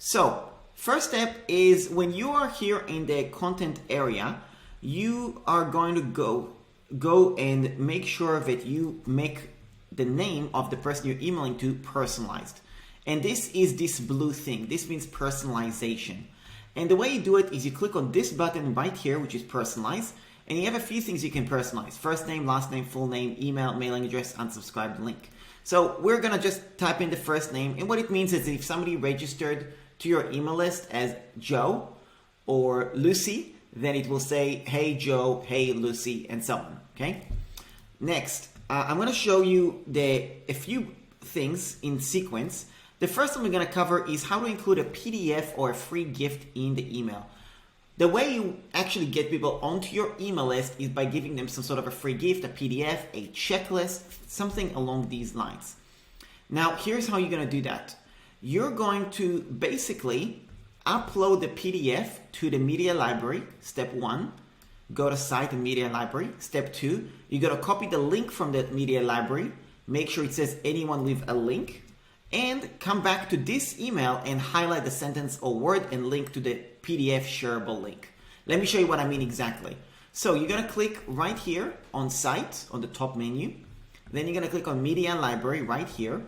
So first step is when you are here in the content area, you are going to go and make sure that you make the name of the person you're emailing to personalized. And this is this blue thing. This means personalization. And the way you do it is you click on this button right here, which is personalize, and you have a few things you can personalize. First name, last name, full name, email, mailing address, unsubscribed link. So we're gonna just type in the first name, and what it means is if somebody registered to your email list as Joe or Lucy, then it will say, hey Joe, hey Lucy, and so on, okay? Next, I'm gonna show you a few things in sequence. The first one we're gonna cover is how to include a PDF or a free gift in the email. The way you actually get people onto your email list is by giving them some sort of a free gift, a PDF, a checklist, something along these lines. Now, here's how you're gonna do that. You're going to basically upload the PDF to the media library, step 1. Go to site and media library. Step 2, you're gonna copy the link from the media library, make sure it says anyone with a link, and come back to this email and highlight the sentence or word and link to the PDF shareable link. Let me show you what I mean exactly. So you're gonna click right here on site on the top menu. Then you're gonna click on media library right here.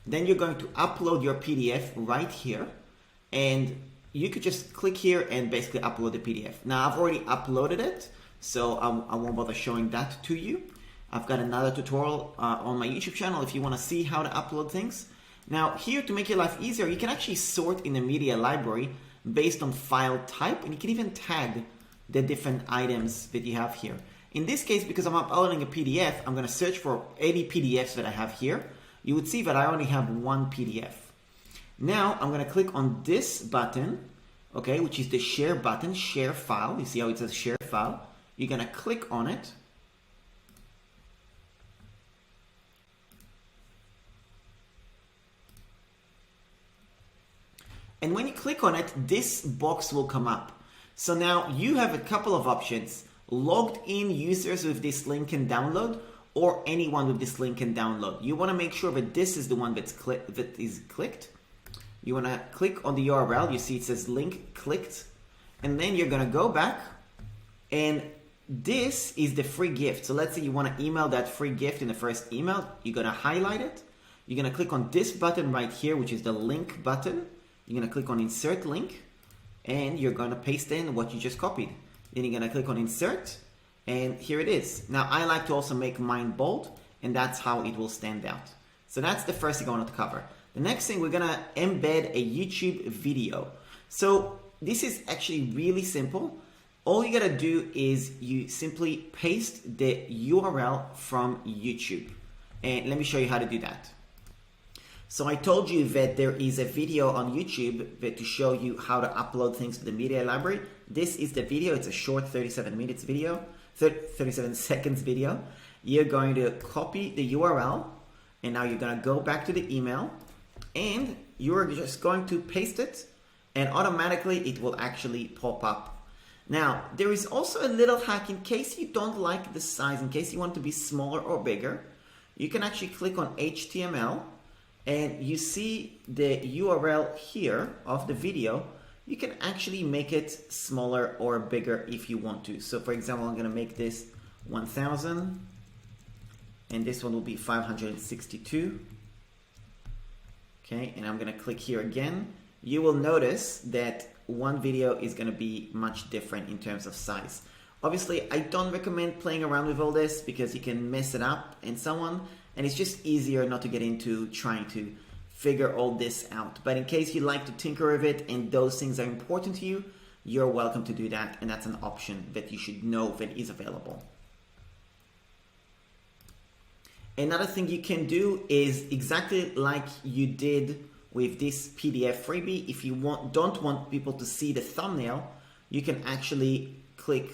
Then you're going to upload your PDF right here. And you could just click here and basically upload the PDF. Now I've already uploaded it, so I won't bother showing that to you. I've got another tutorial on my YouTube channel if you wanna see how to upload things. Now here, to make your life easier, you can actually sort in the media library based on file type, and you can even tag the different items that you have here. In this case, because I'm uploading a PDF, I'm gonna search for any PDFs that I have here. You would see that I only have one PDF. Now I'm gonna click on this button, okay, which is the share button, share file. You see how it says share file? You're gonna click on it. And when you click on it, this box will come up. So now you have a couple of options. Logged in users with this link can download, or anyone with this link can download. You wanna make sure that this is the one that is clicked. You wanna click on the URL, you see it says link clicked, and then you're gonna go back, and this is the free gift. So let's say you wanna email that free gift in the first email, you're gonna highlight it, you're gonna click on this button right here, which is the link button. You're gonna click on insert link, and you're gonna paste in what you just copied. Then you're gonna click on insert, and here it is. Now I like to also make mine bold, and that's how it will stand out. So that's the first thing I wanted to cover. The next thing, we're gonna embed a YouTube video. So this is actually really simple. All you gotta do is you simply paste the URL from YouTube. And let me show you how to do that. So I told you that there is a video on YouTube that to show you how to upload things to the media library. This is the video. It's a short 37 minutes video, 37 seconds video. You're going to copy the URL, and now you're going to go back to the email, and you're just going to paste it, and automatically it will actually pop up. Now, there is also a little hack in case you don't like the size, in case you want to be smaller or bigger. You can actually click on HTML, and you see the URL here of the video. You can actually make it smaller or bigger if you want to. So for example, I'm gonna make this 1000, and this one will be 562. Okay, and I'm gonna click here again. You will notice that one video is gonna be much different in terms of size. Obviously, I don't recommend playing around with all this because you can mess it up and so on. And it's just easier not to get into trying to figure all this out. But in case you like to tinker with it and those things are important to you, you're welcome to do that. And that's an option that you should know that is available. Another thing you can do is exactly like you did with this PDF freebie. If you don't want people to see the thumbnail, you can actually click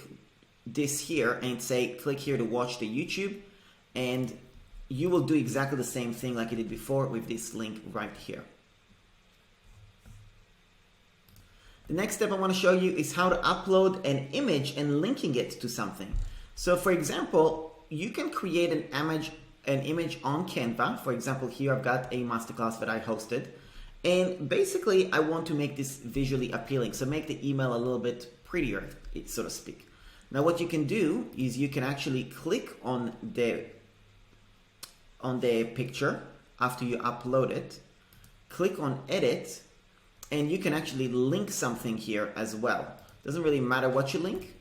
this here and say, click here to watch the YouTube, and you will do exactly the same thing like you did before with this link right here. The next step I want to show you is how to upload an image and linking it to something. So for example, you can create an image on Canva. For example, here I've got a masterclass that I hosted, And basically, I want to make this visually appealing, so make the email a little bit prettier, so to speak. Now, what you can do is you can actually click on the picture after you upload it, click on edit, and you can actually link something here as well. Doesn't really matter what you link.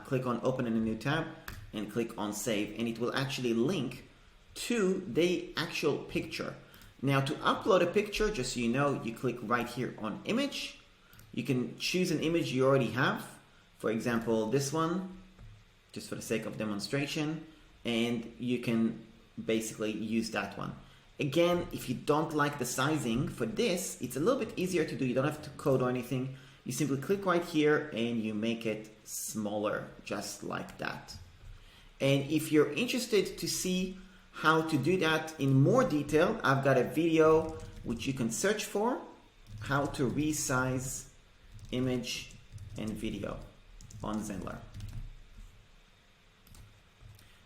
Click on open in a new tab and click on save, and it will actually link to the actual picture. Now, to upload a picture, just so you know, you click right here on image. You can choose an image you already have. For example, this one, just for the sake of demonstration, and you can basically use that one. Again, if you don't like the sizing for this, it's a little bit easier to do. You don't have to code or anything. You simply click right here and you make it smaller, just like that. And if you're interested to see how to do that in more detail, I've got a video which you can search for, how to resize image and video on Zenler.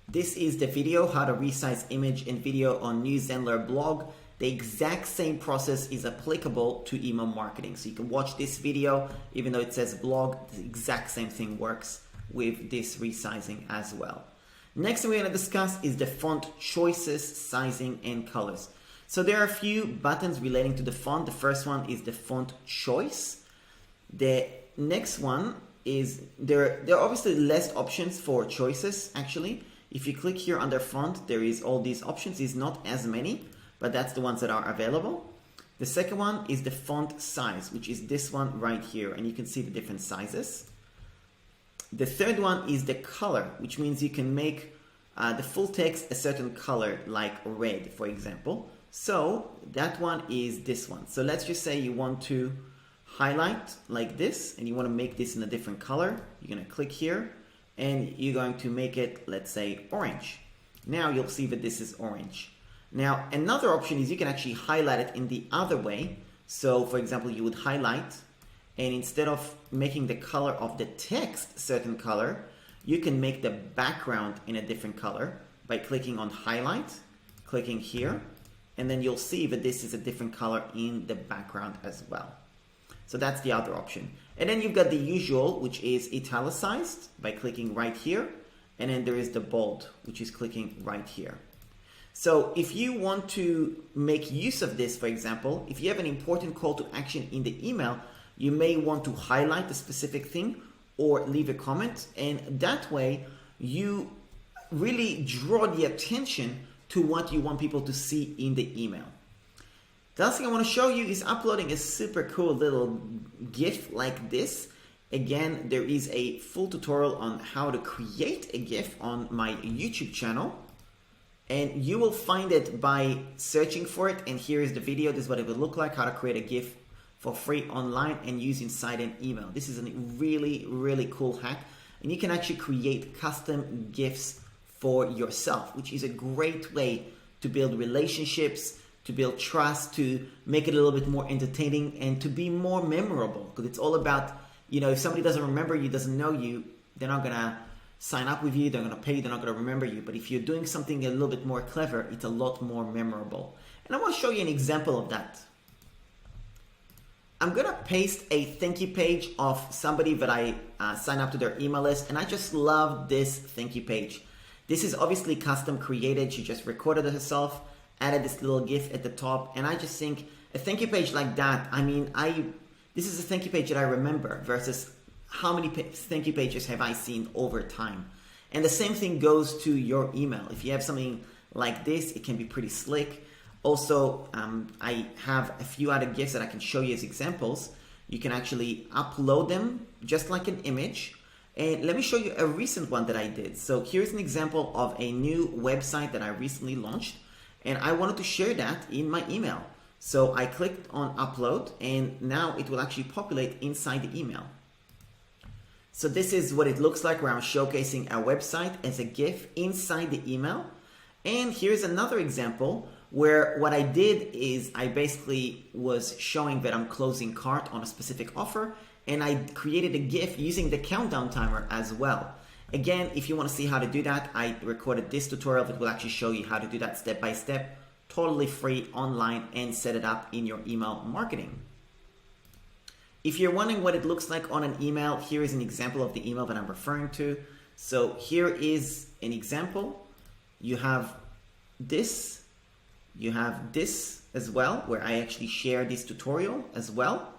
This is the video, how to resize image and video on new Zenler blog. The exact same process is applicable to email marketing. So you can watch this video, even though it says blog, the exact same thing works with this resizing as well. Next thing we're going to discuss is the font choices, sizing, and colors. So there are a few buttons relating to the font. The first one is the font choice. The next one is, there are obviously less options for choices actually. If you click here under font, there is all these options. It's not as many, but that's the ones that are available. The second one is the font size, which is this one right here, and you can see the different sizes. The third one is the color, which means you can make the full text a certain color, like red, for example. So that one is this one. So let's just say you want to highlight like this, and you want to make this in a different color. You're going to click here, and you're going to make it, let's say, orange. Now you'll see that this is orange. Now, another option is you can actually highlight it in the other way. So, for example, you would highlight, and instead of making the color of the text a certain color, you can make the background in a different color by clicking on highlight, clicking here, and then you'll see that this is a different color in the background as well. So that's the other option. And then you've got the usual, which is italicized by clicking right here. And then there is the bold, which is clicking right here. So if you want to make use of this, for example, if you have an important call to action in the email, you may want to highlight the specific thing or leave a comment. And that way you really draw the attention to what you want people to see in the email. The last thing I want to show you is uploading a super cool little GIF like this. Again, there is a full tutorial on how to create a GIF on my YouTube channel. And you will find it by searching for it. And here is the video. This is what it would look like, how to create a GIF for free online and use inside an email. This is a really, really cool hack. And you can actually create custom GIFs for yourself, which is a great way to build relationships, to build trust, to make it a little bit more entertaining, and to be more memorable. Because it's all about, you know, if somebody doesn't remember you, doesn't know you, they're not gonna sign up with you, they're gonna pay you, they're not gonna remember you. But if you're doing something a little bit more clever, it's a lot more memorable. And I want to show you an example of that. I'm gonna paste a thank you page of somebody that I sign up to their email list, and I just love this thank you page. This is obviously custom created. She just recorded it herself, added this little GIF at the top, and I just think a thank you page like that, I mean, this is a thank you page that I remember versus how many thank you pages have I seen over time. And the same thing goes to your email. If you have something like this, it can be pretty slick. Also, I have a few other GIFs that I can show you as examples. You can actually upload them just like an image. And let me show you a recent one that I did. So here's an example of a new website that I recently launched, and I wanted to share that in my email. So I clicked on upload, and now it will actually populate inside the email. So this is what it looks like where I'm showcasing a website as a GIF inside the email. And here's another example where what I did is I basically was showing that I'm closing cart on a specific offer, and I created a GIF using the countdown timer as well. Again, if you want to see how to do that, I recorded this tutorial that will actually show you how to do that step by step totally free online and set it up in your email marketing. If you're wondering what it looks like on an email, here is an example of the email that I'm referring to. So here is an example. You have this as well, where I actually share this tutorial as well.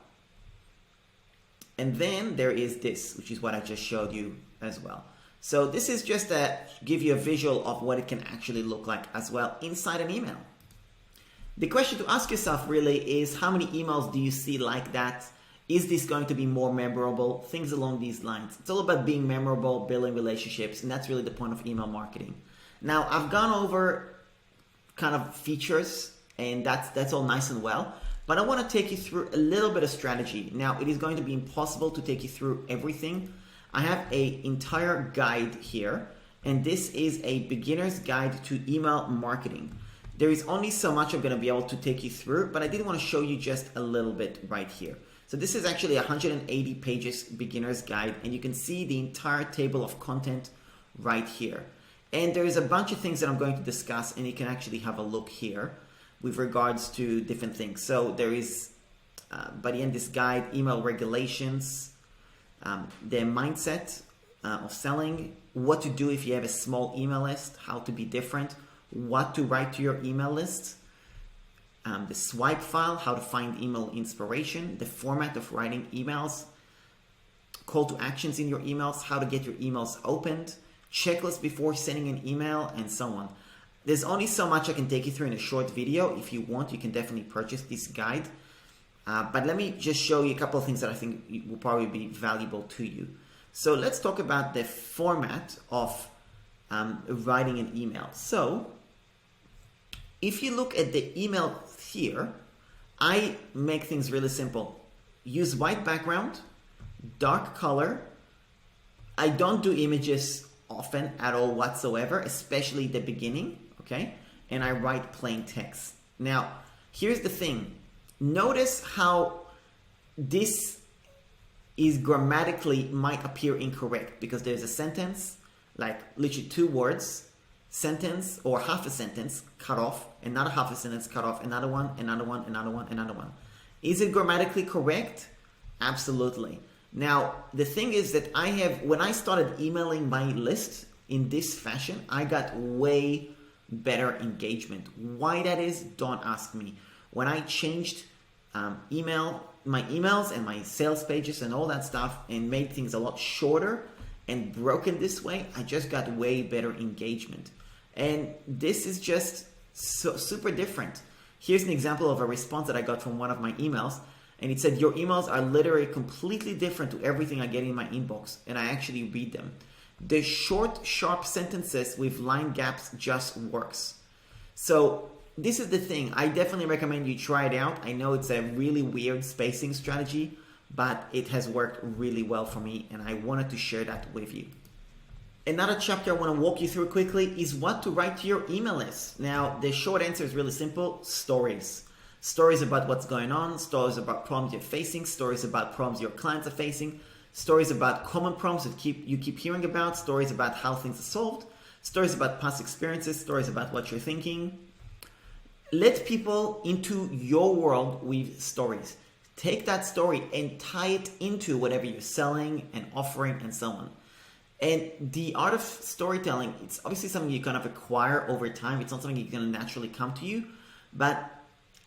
And then there is this, which is what I just showed you as well. So this is just to give you a visual of what it can actually look like as well inside an email. The question to ask yourself really is, how many emails do you see like that? Is this going to be more memorable? Things along these lines. It's all about being memorable, building relationships, and that's really the point of email marketing. Now, I've gone over kind of features, and that's all nice and well, but I want to take you through a little bit of strategy. Now, it is going to be impossible to take you through everything. I have an entire guide here, and this is a beginner's guide to email marketing. There is only so much I'm going to be able to take you through, but I did want to show you just a little bit right here. So this is actually 180 pages beginner's guide, and you can see the entire table of content right here. And there is a bunch of things that I'm going to discuss, and you can actually have a look here with regards to different things. So there is, by the end, this guide, email regulations, the mindset of selling, what to do if you have a small email list, how to be different, what to write to your email list, the swipe file, how to find email inspiration, the format of writing emails, call to actions in your emails, how to get your emails opened, checklist before sending an email, and so on. There's only so much I can take you through in a short video. If you want, you can definitely purchase this guide. But let me just show you a couple of things that I think will probably be valuable to you. So let's talk about the format of writing an email. So if you look at the email here, I make things really simple. Use white background, dark color. I don't do images often at all whatsoever, especially the beginning, okay? And I write plain text. Now, here's the thing. Notice how this is grammatically might appear incorrect because there's a sentence, like literally 2 words, sentence or half a sentence cut off, another half a sentence cut off, another one, another one, another one, another one. Is it grammatically correct? Absolutely. Now, the thing is that when I started emailing my list in this fashion, I got way better engagement. Why that is, don't ask me. When I changed my emails and my sales pages and all that stuff and made things a lot shorter and broken this way, I just got way better engagement. And this is just so super different. Here's an example of a response that I got from one of my emails. And it said, your emails are literally completely different to everything I get in my inbox. And I actually read them. The short, sharp sentences with line gaps just works. So this is the thing. I definitely recommend you try it out. I know it's a really weird spacing strategy, but it has worked really well for me. And I wanted to share that with you. Another chapter I want to walk you through quickly is what to write to your email list. Now, the short answer is really simple. Stories. Stories about what's going on, stories about problems you're facing, stories about problems your clients are facing, stories about common problems that you keep hearing about, stories about how things are solved, stories about past experiences, stories about what you're thinking. Let people into your world with stories. Take that story and tie it into whatever you're selling and offering and so on. And the art of storytelling, it's obviously something you kind of acquire over time. It's not something you're going to naturally come to you, but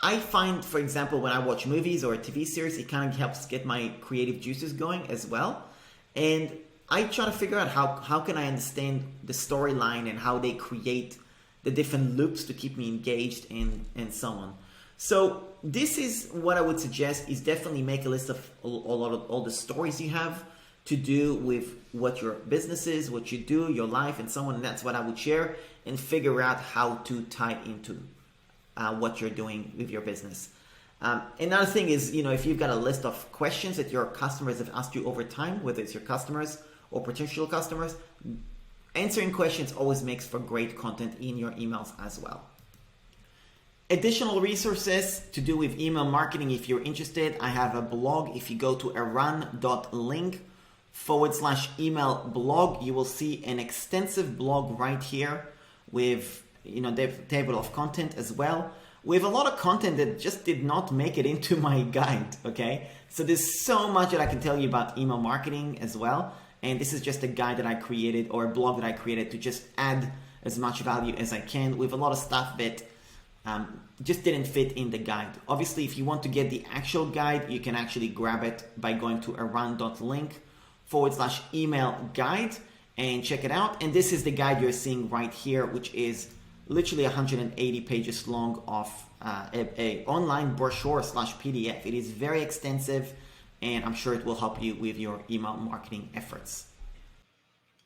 I find, for example, when I watch movies or a TV series, it kind of helps get my creative juices going as well. And I try to figure out how can I understand the storyline and how they create the different loops to keep me engaged and so on. So this is what I would suggest is definitely make a list of all the stories you have to do with what your business is, what you do, your life, and so on. And that's what I would share and figure out how to tie into what you're doing with your business. Another thing is, if you've got a list of questions that your customers have asked you over time, whether it's your customers or potential customers, answering questions always makes for great content in your emails as well. Additional resources to do with email marketing, if you're interested, I have a blog. If you go to aran.link/email blog, you will see an extensive blog right here with table of content as well. We have a lot of content that just did not make it into my guide, okay? So there's so much that I can tell you about email marketing as well. And this is just a guide that I created, or a blog that I created, to just add as much value as I can with a lot of stuff that just didn't fit in the guide. Obviously, if you want to get the actual guide, you can actually grab it by going to aran.link/email guide and check it out. And this is the guide you're seeing right here, which is literally 180 pages long of a online brochure/PDF. It is very extensive, and I'm sure it will help you with your email marketing efforts.